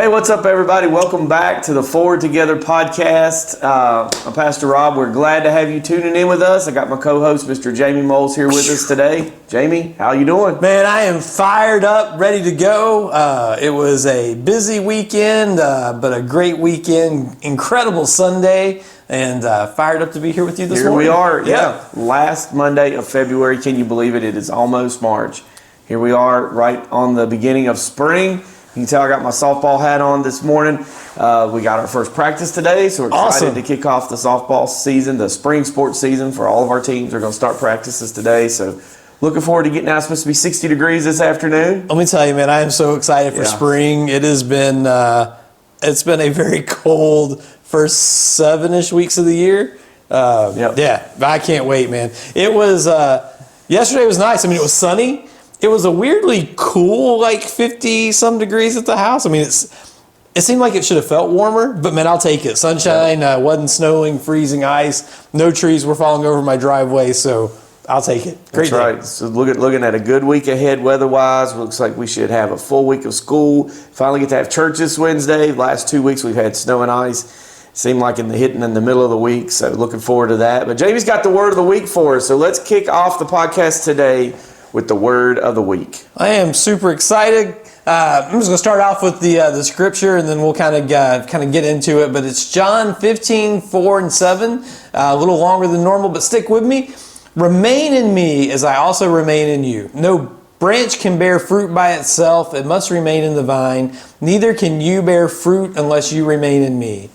Hey, what's up, everybody? Welcome back to the Forward Together podcast. I'm Pastor Rob. We're glad to have you tuning in with us. I got my co-host, Mr. Jamie Moles, here with us today. Jamie, how you doing? Man, I am fired up, ready to go. It was a busy weekend, but a great weekend. Incredible Sunday, and fired up to be here with you this morning. Here we are, yeah. Last Monday of February. Can you believe it? It is almost March. Here we are, right on the beginning of spring. You can tell I got my softball hat on this morning. We got our first practice today, so we're excited to kick off the softball season, the spring sports season for all of our teams. We're going to start practices today, so looking forward to getting out. It's supposed to be 60 degrees this afternoon. Let me tell you, man, I am so excited for spring. It has been, it's been a very cold first 7-ish weeks of the year. Yeah, I can't wait, man. It was, yesterday was nice. I mean, it was sunny. It was a weirdly cool, like 50-some degrees at the house. I mean, it seemed like it should have felt warmer, but man, I'll take it. Sunshine, wasn't snowing, freezing ice, no trees were falling over my driveway, so I'll take it. Great. That's right. So looking at a good week ahead weather-wise. Looks like we should have a full week of school. Finally get to have church this Wednesday. Last 2 weeks we've had snow and ice. Seemed like hitting in the middle of the week, so looking forward to that. But Jamie's got the word of the week for us, so let's kick off the podcast today with the word of the week. I am super excited. I'm just going to start off with the scripture, and then we'll kind of get into it. But it's John 15:4-7, a little longer than normal, but stick with me. Remain in me as I also remain in you. No branch can bear fruit by itself. It must remain in the vine. Neither can you bear fruit unless you remain in me.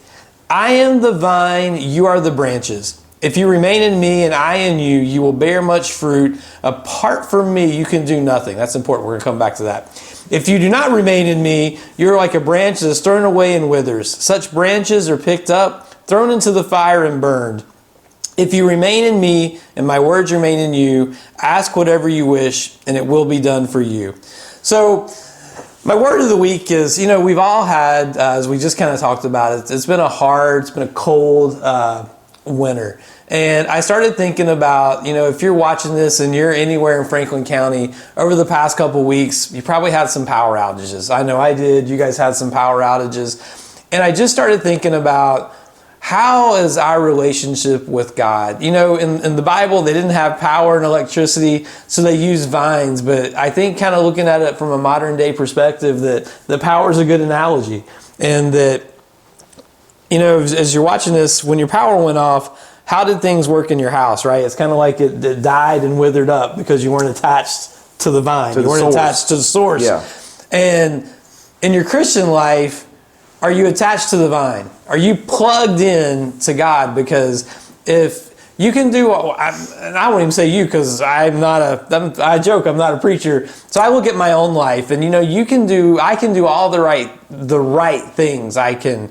I am the vine, you are the branches. If you remain in me and I in you, you will bear much fruit. Apart from me, you can do nothing. That's important. We're going to come back to that. If you do not remain in me, you're like a branch that is thrown away and withers. Such branches are picked up, thrown into the fire and burned. If you remain in me and my words remain in you, ask whatever you wish and it will be done for you. So my word of the week is, we've all had, as we just kind of talked about it, it's been a cold winter. And I started thinking about, if you're watching this and you're anywhere in Franklin County, over the past couple weeks, you probably had some power outages. I know I did. You guys had some power outages. And I just started thinking about how is our relationship with God? In the Bible, they didn't have power and electricity, so they used vines. But I think kind of looking at it from a modern day perspective, that the power is a good analogy. And that, as you're watching this, when your power went off, how did things work in your house, right? It's kind of like it died and withered up because you weren't attached to the vine. You weren't attached to the source. Yeah. And in your Christian life, are you attached to the vine? Are you plugged in to God? Because if you can do, and I won't even say you because I joke, I'm not a preacher. So I look at my own life and, I can do all the right things. I can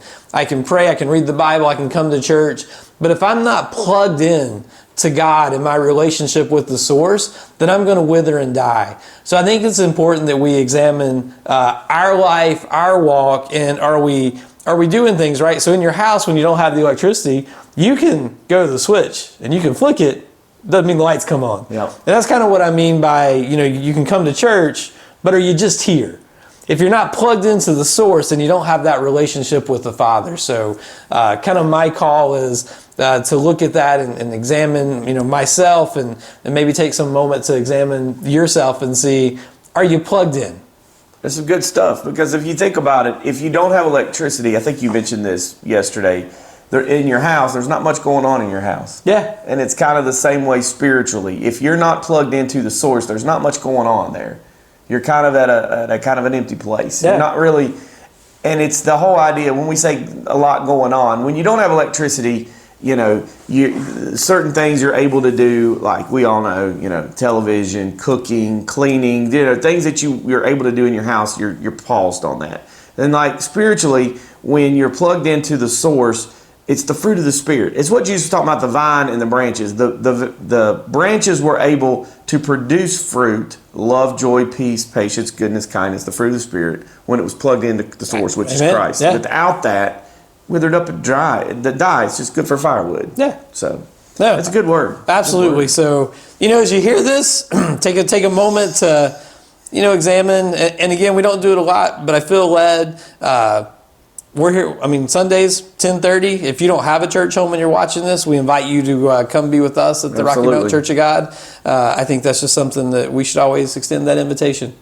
pray, I can read the Bible, I can come to church. But if I'm not plugged in to God in my relationship with the source, then I'm going to wither and die. So I think it's important that we examine our life, our walk, and are we doing things right? So in your house, when you don't have the electricity, you can go to the switch and you can flick it. Doesn't mean the lights come on. Yep. And that's kind of what I mean by, you can come to church, but are you just here? If you're not plugged into the source, then you don't have that relationship with the Father. So kind of my call is to look at that and examine, myself and maybe take some moment to examine yourself and see, are you plugged in? This is good stuff, because if you think about it, if you don't have electricity, I think you mentioned this yesterday, in your house, there's not much going on in your house. Yeah. And it's kind of the same way spiritually. If you're not plugged into the source, there's not much going on there. You're kind of at a kind of an empty place. Yeah. You're not really, and it's the whole idea when we say a lot going on. When you don't have electricity, certain things you're able to do, like we all know, television, cooking, cleaning, things that you're able to do in your house. You're paused on that. Then, like spiritually, when you're plugged into the source, it's the fruit of the Spirit. It's what Jesus was talking about, the vine and the branches. The branches were able to produce fruit, love, joy, peace, patience, goodness, kindness, the fruit of the Spirit, when it was plugged into the source, which is Christ. Yeah. Without that, withered up and dry, that dies. It's just good for firewood. Yeah. So it's a good word. Absolutely. Good word. So, as you hear this, take a moment to, examine. And again, we don't do it a lot, but I feel led. We're here. I mean, Sundays 10:30. If you don't have a church home and you're watching this, we invite you to come be with us at the Rocky Mountain Church of God. I think that's just something that we should always extend that invitation.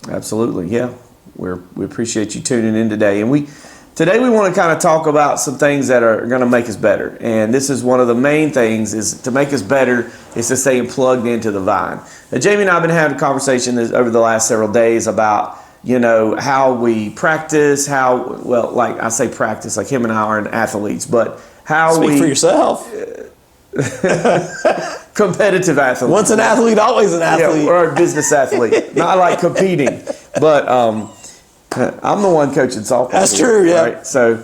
Absolutely, yeah. We appreciate you tuning in today, and today we want to kind of talk about some things that are going to make us better. And this is one of the main things: is to make us better is to stay plugged into the vine. Now, Jamie and I have been having a conversation over the last several days about how we practice, like I say practice, like him and I aren't athletes, but how Speak for yourself. Competitive athlete. Once an athlete, always an athlete. Yeah, or a business athlete. Not like competing, but I'm the one coaching softball. That's true, yeah. Right? So,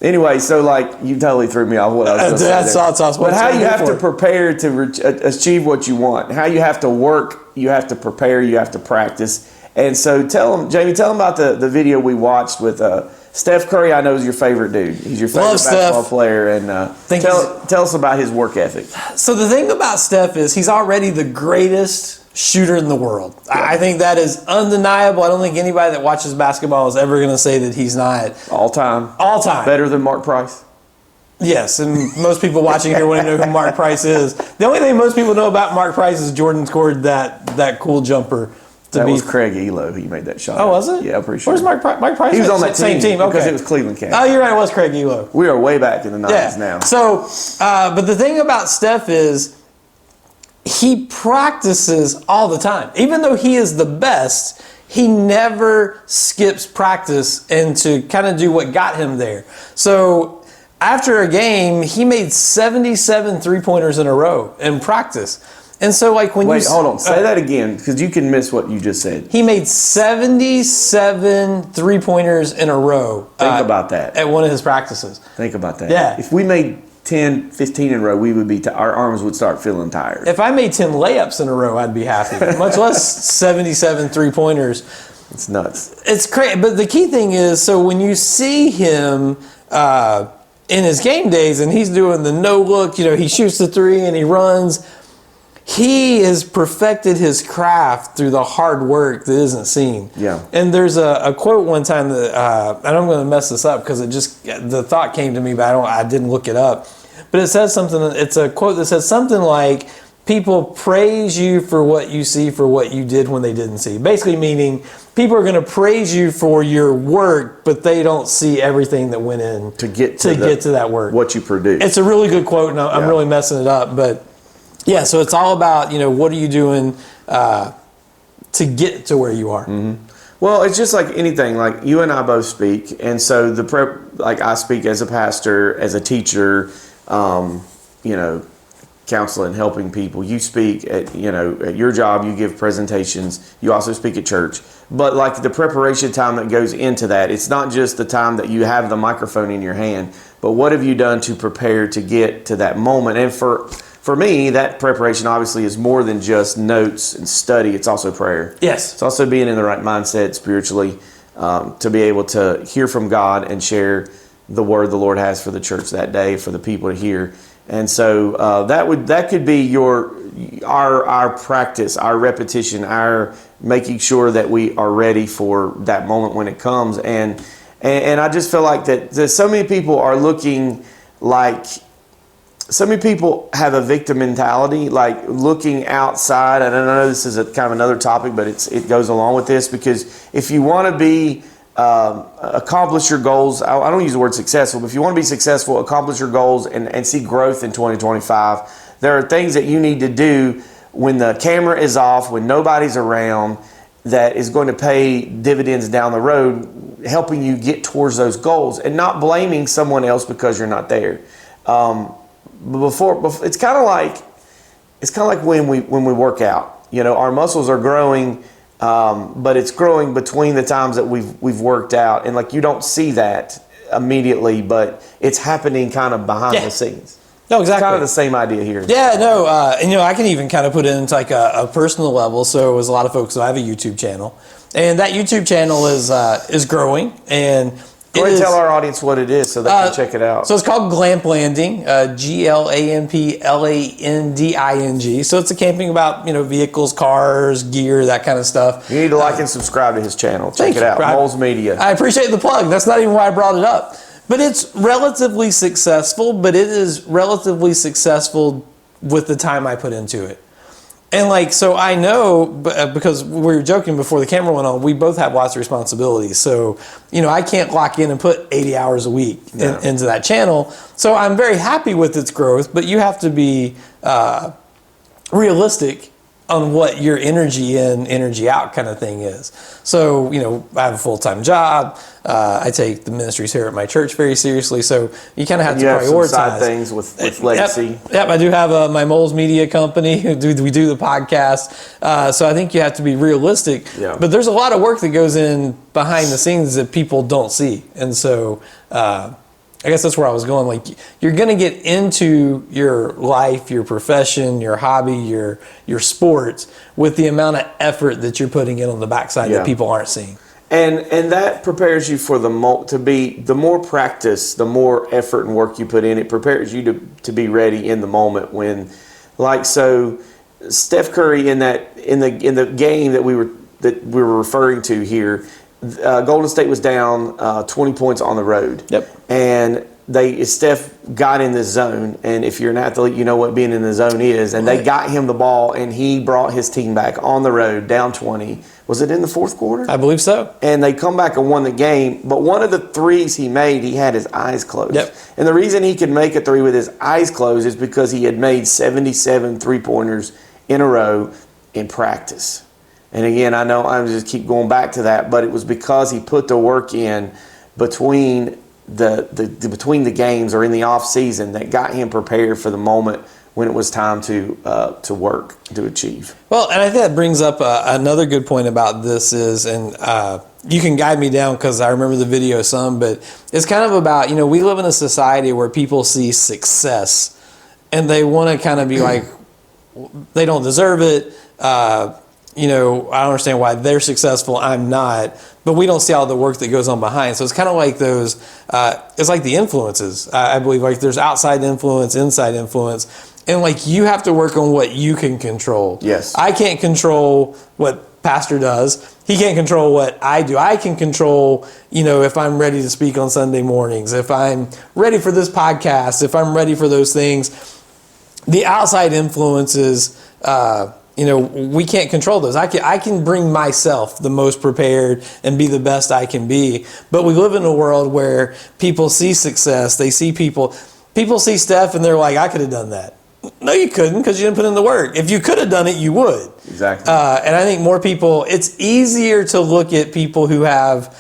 anyway, so like you totally threw me off what I was going to say. That's but how you have to prepare to achieve what you want, how you have to work, you have to prepare, you have to practice. And so Jamie, tell them about the video we watched with Steph Curry. I know is your favorite dude. He's your favorite basketball player. And tell us about his work ethic. So the thing about Steph is he's already the greatest shooter in the world. Yeah. I think that is undeniable. I don't think anybody that watches basketball is ever going to say that he's not. All time. Better than Mark Price. Yes, and most people watching here want to know who Mark Price is. The only thing most people know about Mark Price is Jordan scored that cool jumper. That was Craig Elo who made that shot. Oh, was it? Yeah, I'm pretty sure. Where's Mark Price? He was on that same team. Okay. Because it was Cleveland Cavs. Oh, you're right. It was Craig Elo. We are way back in the 90s now. So, but the thing about Steph is he practices all the time. Even though he is the best, he never skips practice and to kind of do what got him there. So after a game, he made 77 three-pointers in a row in practice. And so, like, when Wait, hold on. Say that again, because you can miss what you just said. He made 77 three-pointers in a row. Think about that. At one of his practices. Think about that. Yeah. If we made 10, 15 in a row, we would be our arms would start feeling tired. If I made 10 layups in a row, I'd be happy. Much less 77 three-pointers. It's nuts. It's crazy. But the key thing is, so when you see him in his game days and he's doing the no-look, he shoots the three and he runs. He has perfected his craft through the hard work that isn't seen. Yeah. And there's a quote one time that, and I'm going to mess this up because the thought came to me, but I didn't look it up. But it says something, it's a quote that says something like, people praise you for what you see for what you did when they didn't see. Basically meaning people are going to praise you for your work, but they don't see everything that went in to get to that work. What you produced. It's a really good quote, and I'm really messing it up, but yeah, so it's all about, what are you doing to get to where you are? Mm-hmm. Well, it's just like anything. Like you and I both speak, and so like I speak as a pastor, as a teacher, counseling, helping people. You speak at your job. You give presentations. You also speak at church. But like the preparation time that goes into that, it's not just the time that you have the microphone in your hand, but what have you done to prepare to get to that moment? And for me, that preparation obviously is more than just notes and study. It's also prayer. Yes. It's also being in the right mindset spiritually to be able to hear from God and share the word the Lord has for the church that day, for the people to hear. And so that could be our practice, our repetition, our making sure that we are ready for that moment when it comes. And I just feel like that so many people are looking like. So many people have a victim mentality, like looking outside. And I know this is kind of another topic, but it goes along with this, because if you want to be accomplish your goals, I don't use the word successful, but if you want to be successful, accomplish your goals and see growth in 2025, there are things that you need to do when the camera is off, when nobody's around, that is going to pay dividends down the road, helping you get towards those goals and not blaming someone else because you're not there. Before it's kind of like when we work out. Our muscles are growing, but it's growing between the times that we've worked out, and like you don't see that immediately, but it's happening kind of behind the scenes. No, exactly. It's kind of the same idea here. Yeah, no, and I can even kind of put it into like a personal level. So as a lot of folks, I have a YouTube channel, and that YouTube channel is growing, and Go ahead and tell our audience what it is so they can check it out. So it's called Glamp Landing, GLAMPLANDING. So it's a camping about, vehicles, cars, gear, that kind of stuff. You need to like and subscribe to his channel. Check it out, Moles Media. I appreciate the plug. That's not even why I brought it up. But it's relatively successful, but it is relatively successful with the time I put into it. And so I know, because we were joking before the camera went on, we both have lots of responsibilities. So, I can't lock in and put 80 hours a week into that channel. So I'm very happy with its growth, but you have to be realistic on what your energy in, energy out kind of thing is. So, I have a full-time job. I take the ministries here at my church very seriously. So you kind of have to prioritize. Some side things with Legacy. Yep, I do have my Moles Media company. We do the podcast. So I think you have to be realistic. Yeah. But there's a lot of work that goes in behind the scenes that people don't see. And so I guess that's where I was going. You're going to get into your life, your profession, your hobby, your sports with the amount of effort that you're putting in on the backside that people aren't seeing. And that prepares you for the more practice, the more effort and work you put in. It prepares you to be ready in the moment when, so Steph Curry in the game that we were referring to here. Golden State was down 20 points on the road. Yep. And Steph got in this zone, and if you're an athlete, you know what being in the zone is. And they got him the ball, and he brought his team back on the road, down 20. Was it in the fourth quarter? I believe so. And they come back and won the game. But one of the threes he made, he had his eyes closed. Yep. And the reason he could make a three with his eyes closed is because he had made 77 three-pointers in a row in practice. And again, I know I just keep going back to that, but it was because he put the work in between the games or in the off season that got him prepared for the moment when it was time to work, to achieve. Well, and I think that brings up another good point about this is, and you can guide me down because I remember the video some, but it's kind of about, we live in a society where people see success and they want to kind of be like, they don't deserve it. I don't understand why they're successful, I'm not, but we don't see all the work that goes on behind. So it's kind of like those, it's like the influences. I believe there's outside influence, inside influence, and you have to work on what you can control. Yes. I can't control what Pastor does. He can't control what I do. I can control, if I'm ready to speak on Sunday mornings, if I'm ready for this podcast, if I'm ready for those things. The outside influences, we can't control those. I can bring myself the most prepared and be the best I can be. But we live in a world where people see success. They see people see Steph and they're like, I could have done that. No, you couldn't because you didn't put in the work. If you could have done it, you would. Exactly. And I think more people, it's easier to look at people who have,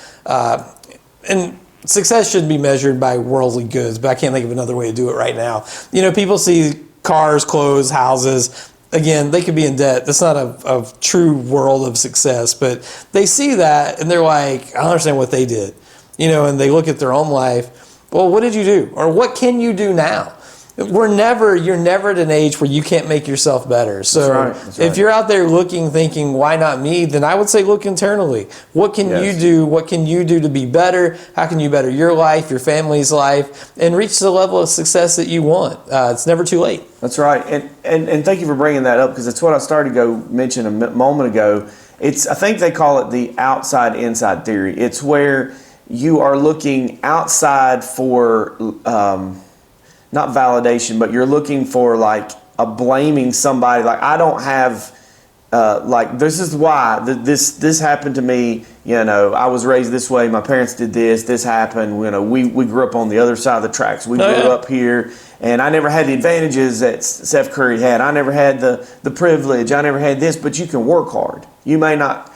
and success shouldn't be measured by worldly goods, but I can't think of another way to do it right now. People see cars, clothes, houses. Again, they could be in debt. That's not a true world of success, but they see that and they're like, I don't understand what they did. And they look at their own life. Well, what did you do? Or what can you do now? You're never at an age where you can't make yourself better. So That's right. If you're out there looking, thinking, why not me? Then I would say look internally. What can you do? What can you do to be better? How can you better your life, your family's life, and reach the level of success that you want? It's never too late. That's right. And thank you for bringing that up because it's what I started to mention a moment ago. I think they call it the outside-inside theory. It's where you are looking outside for not validation, but you're looking for a blaming somebody. I don't have, this is why this happened to me. I was raised this way. My parents did this. This happened. We grew up on the other side of the tracks. We grew up here, and I never had the advantages that Steph Curry had. I never had the privilege. I never had this. But you can work hard. You may not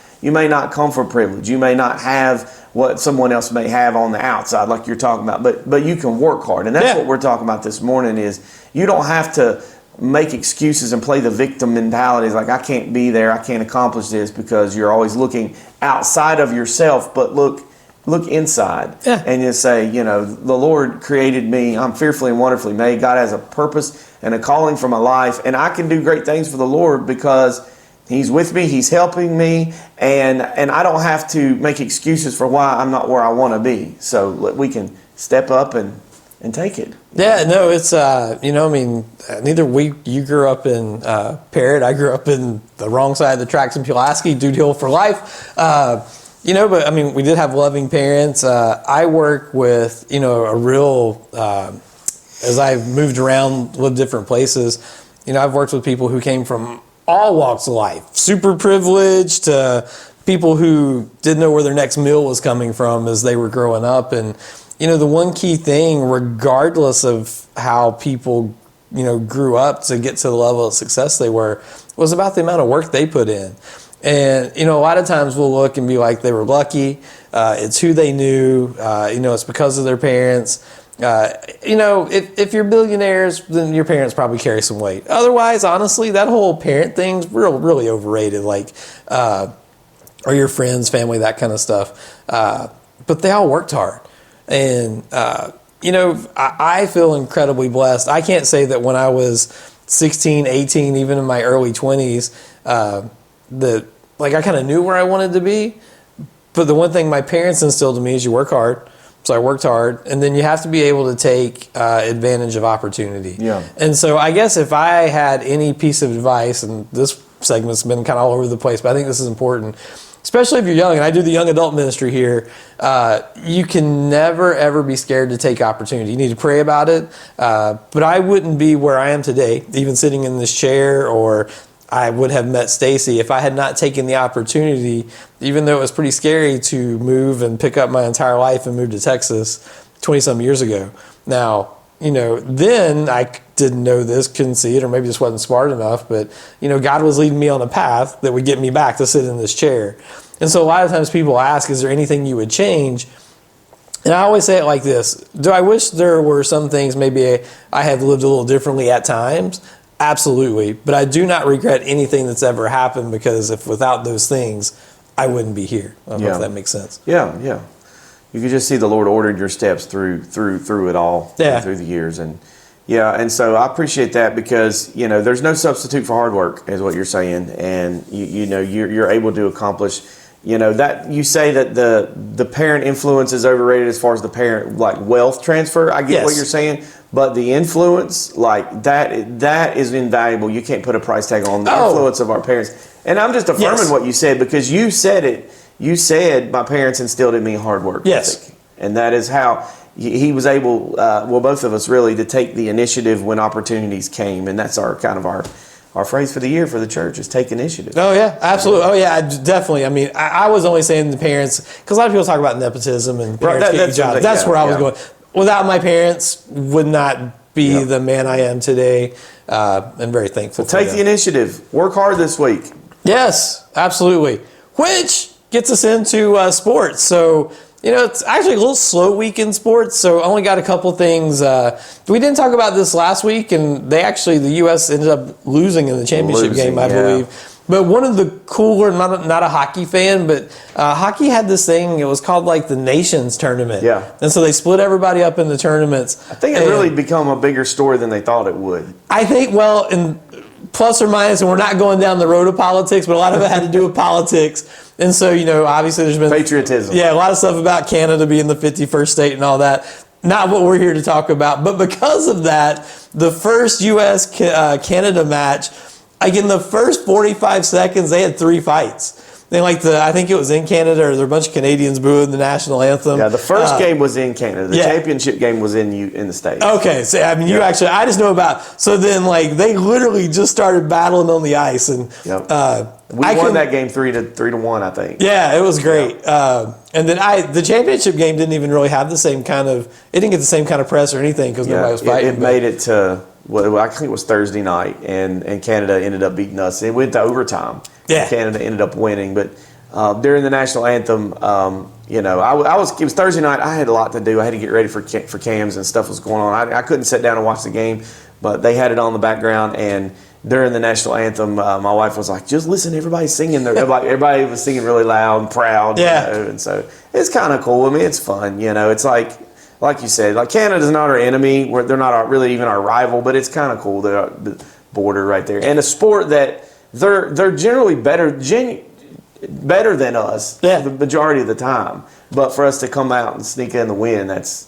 come from privilege. You may not have what someone else may have on the outside, like you're talking about, but you can work hard. And that's what we're talking about this morning is you don't have to make excuses and play the victim mentality. It's like, I can't be there, I can't accomplish this, because you're always looking outside of yourself, but look inside. Yeah. And you say, the Lord created me, I'm fearfully and wonderfully made. God has a purpose and a calling for my life, and I can do great things for the Lord because He's with me. He's helping me, and I don't have to make excuses for why I'm not where I want to be. So we can step up and take it. Yeah, no, it's you grew up in Parrott. I grew up in the wrong side of the tracks in Pulaski, Dude Hill for life. But I mean, we did have loving parents. I work with, a real, as I've moved around, lived different places, I've worked with people who came from all walks of life, super privileged to people who didn't know where their next meal was coming from as they were growing up. And, the one key thing, regardless of how people, grew up to get to the level of success they were, was about the amount of work they put in. And, a lot of times we'll look and be like, they were lucky. It's who they knew. It's because of their parents. If you're billionaires, then your parents probably carry some weight. Otherwise, honestly, that whole parent thing's really overrated. Like, or your friends, family, that kind of stuff. But they all worked hard. And, I feel incredibly blessed. I can't say that when I was 16, 18, even in my early 20s, I kind of knew where I wanted to be. But the one thing my parents instilled in me is you work hard. So I worked hard, and then you have to be able to take advantage of opportunity. Yeah. And so I guess if I had any piece of advice, and this segment's been kind of all over the place, but I think this is important, especially if you're young, and I do the young adult ministry here, you can never, ever be scared to take opportunity. You need to pray about it. But I wouldn't be where I am today, even sitting in this chair, or I would have met Stacy if I had not taken the opportunity, even though it was pretty scary to move and pick up my entire life and move to Texas 20-some years ago. Now, then I didn't know this, couldn't see it, or maybe just wasn't smart enough, but, God was leading me on a path that would get me back to sit in this chair. And so a lot of times people ask, is there anything you would change? And I always say it like this: do I wish there were some things maybe I had lived a little differently at times? Absolutely. But I do not regret anything that's ever happened, because if without those things, I wouldn't be here. I don't know if that makes sense. Yeah. You could just see the Lord ordered your steps through it all, through the years. And so I appreciate that, because, there's no substitute for hard work, is what you're saying. And, you're able to accomplish, that you say that the parent influence is overrated as far as the parent, like, wealth transfer. I get what you're saying. But the influence, like, that is invaluable. You can't put a price tag on the influence of our parents. And I'm just affirming what you said, because you said it. You said, my parents instilled in me hard work ethic. And that is how he was able, both of us really, to take the initiative when opportunities came. And that's our phrase for the year for the church, is take initiative. Oh, yeah, absolutely. Oh, yeah, definitely. I mean, I was only saying the parents, because a lot of people talk about nepotism and parents getting jobs. That's where I was going. Without my parents, would not be the man I am today. I'm very thankful for take the initiative. Work hard this week. Yes, absolutely. Which gets us into sports. So, it's actually a little slow week in sports. So I only got a couple things. We didn't talk about this last week, and the U.S. ended up losing in the championship game, I believe. But one of the cooler, not a hockey fan, but hockey had this thing, it was called like the Nations Tournament. Yeah. And so they split everybody up into tournaments. I think it really become a bigger story than they thought it would. I think, and plus or minus, and we're not going down the road of politics, but a lot of it had to do with politics. And so, obviously there's been patriotism. Yeah, a lot of stuff about Canada being the 51st state and all that. Not what we're here to talk about. But because of that, the first U.S.-Canada match, like in the first 45 seconds, they had 3 fights. I think it was in Canada, or there were a bunch of Canadians booing the national anthem. Yeah, the first game was in Canada. The championship game was in the States. Okay, so I mean, I just know about. So then, they literally just started battling on the ice, and we won that game 3-1, I think. Yeah, it was great. And then the championship game didn't even really have the same kind of. It didn't get the same kind of press or anything, because nobody was fighting. It made it to. Well, I think it was Thursday night, and Canada ended up beating us. It went to overtime. Yeah. Canada ended up winning, but during the national anthem, it was Thursday night. I had a lot to do. I had to get ready for cams, and stuff was going on. I couldn't sit down and watch the game, but they had it on the background. And during the national anthem, my wife was like, "Just listen, everybody's singing." Everybody was singing really loud and proud. Yeah. And so it's kind of cool. I mean, it's fun. It's like you said, Canada's not our enemy. They're not really even our rival, but it's kind of cool, the border right there. And a sport that they're generally better than us Yeah. the majority of the time. But for us to come out and sneak in the win, that's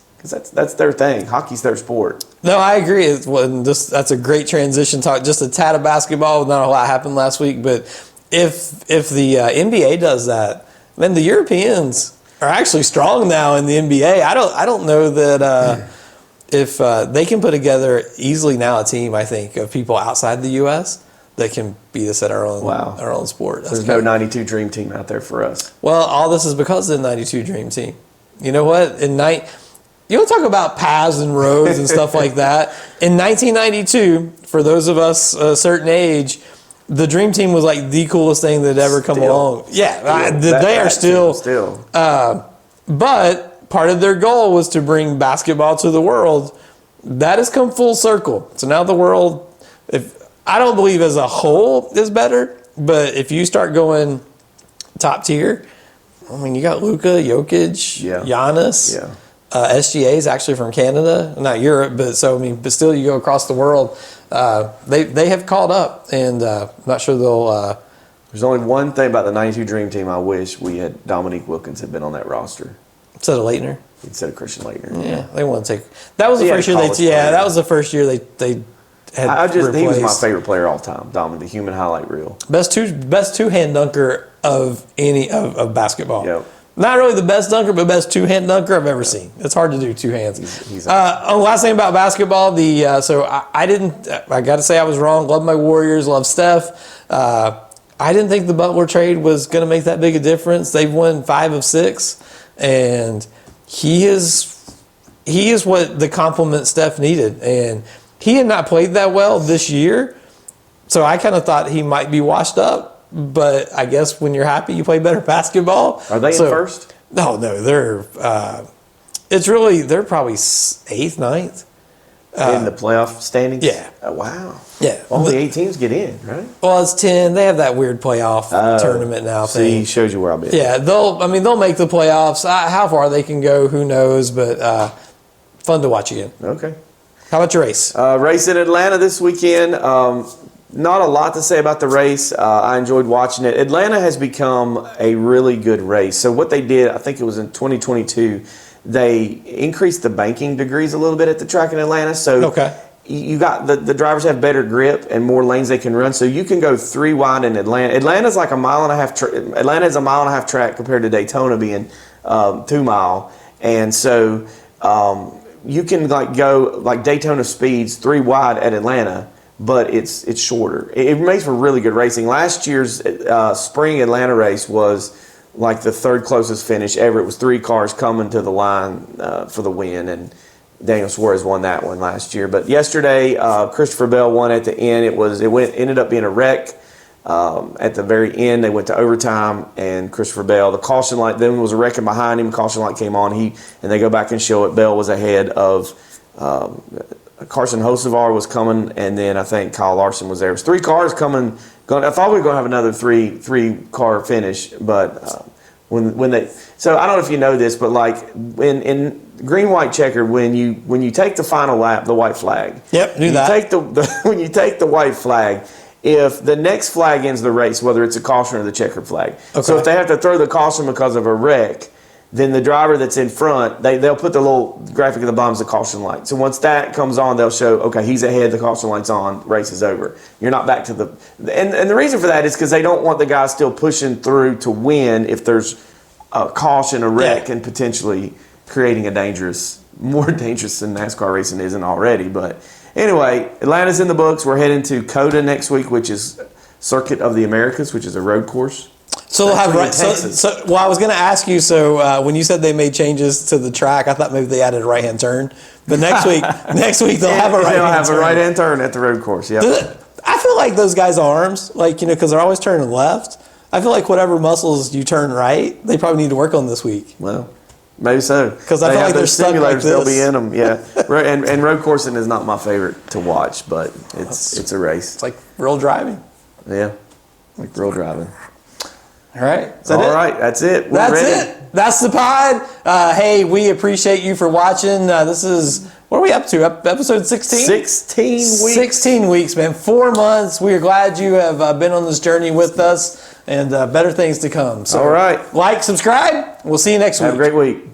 their thing. Hockey's their sport. No, I agree. That's a great transition talk. Just a tad of basketball. Not a lot happened last week, but if the NBA does that, then the Europeans are actually strong now in the NBA. I don't know that if they can put together easily now a team, I think, of people outside the U.S. that can beat us at our own sport. There's no 92 Dream Team out there for us. Well, all this is because of the 92 Dream Team. You know what? You want to talk about paths and roads and stuff like that. In 1992, for those of us a certain age, the Dream Team was like the coolest thing that had ever come along. Yeah, they are still. But part of their goal was to bring basketball to the world. That has come full circle. So now the world, I don't believe as a whole is better, but if you start going top tier, I mean, you got Luka, Jokic, Giannis. Yeah. SGA is actually from Canada, not Europe, but still you go across the world. They have caught up, and I'm not sure they'll. There's only one thing about the 92 Dream Team I wish we had Dominique Wilkins had been on that roster. Instead of Leitner? Instead of Christian Leitner. Yeah, they want to take. That was the first year that was the first year they had he was my favorite player all time, Dominic, the human highlight reel. Best two-hand dunker of any of basketball. Yep. Not really the best dunker, but best two-hand dunker I've ever seen. It's hard to do two hands. Last thing about basketball, I got to say I was wrong. Love my Warriors, love Steph. I didn't think the Butler trade was going to make that big a difference. They've won 5 of 6, and he is what the complement Steph needed. And he had not played that well this year, so I kind of thought he might be washed up. But I guess when you're happy, you play better basketball. Are they in first? No, they're they're probably 8th, 9th. In the playoff standings? Yeah. Oh, wow. Yeah. Only 8 teams get in, right? Well, it's 10. They have that weird playoff tournament now thing. Shows you where I'll be. Yeah, they'll make the playoffs. How far they can go, who knows? But fun to watch again. Okay. How about your race? Race in Atlanta this weekend. Not a lot to say about the race. I enjoyed watching it. Atlanta has become a really good race. So what they did, I think it was in 2022, they increased the banking degrees a little bit at the track in Atlanta. So you got the drivers have better grip and more lanes they can run. So you can go 3 wide in Atlanta. Atlanta's like a mile and a half. Atlanta is a mile and a half track compared to Daytona being 2 mile. And so you can go Daytona speeds 3 wide at Atlanta, but it's shorter. It makes for really good racing. Last year's spring Atlanta race was like the 3rd closest finish ever. It was 3 cars coming to the line for the win, and Daniel Suarez won that one last year. But yesterday, Christopher Bell won at the end. Ended up being a wreck at the very end. They went to overtime, and Christopher Bell, the caution light, then was a wrecking behind him. Caution light came on. And they go back and show it. Bell was ahead of Carson Hocevar was coming, and then I think Kyle Larson was there. It was 3 cars coming. I thought we were going to have another three car finish, but when they, so I don't know if you know this, but like in green white checker, when you take the final lap, the white flag. Yep, do that. When you take the white flag, if the next flag ends the race, whether it's a caution or the checker flag, so if they have to throw the caution because of a wreck, then the driver that's in front, they'll put the little graphic at the bottom as the caution light. So once that comes on, they'll show, okay, he's ahead, the caution light's on, race is over. You're not back to and the reason for that is because they don't want the guys still pushing through to win if there's a caution, a wreck, and potentially creating more dangerous than NASCAR racing isn't already. But anyway, Atlanta's in the books. We're heading to COTA next week, which is Circuit of the Americas, which is a road course. So they'll have well, I was going to ask you. So when you said they made changes to the track, I thought maybe they added a right-hand turn. But next week they'll have a right-hand turn. They'll have a right-hand turn at the road course. Yeah. I feel like those guys' arms, because they're always turning left. I feel like whatever muscles you turn right, they probably need to work on this week. Well, maybe so. Because I feel like they're stuck like this. They'll be in them. Yeah. and road coursing is not my favorite to watch, but it's a race. It's like real driving. Yeah, like real driving. All right. That's it. We're ready. That's the pod. Hey, we appreciate you for watching. This is, What are we up to? Episode 16? 16 weeks. 16 weeks, man. 4 months. We are glad you have been on this journey with us, and better things to come. So, all right. Like, subscribe. We'll see you next week. Have a great week.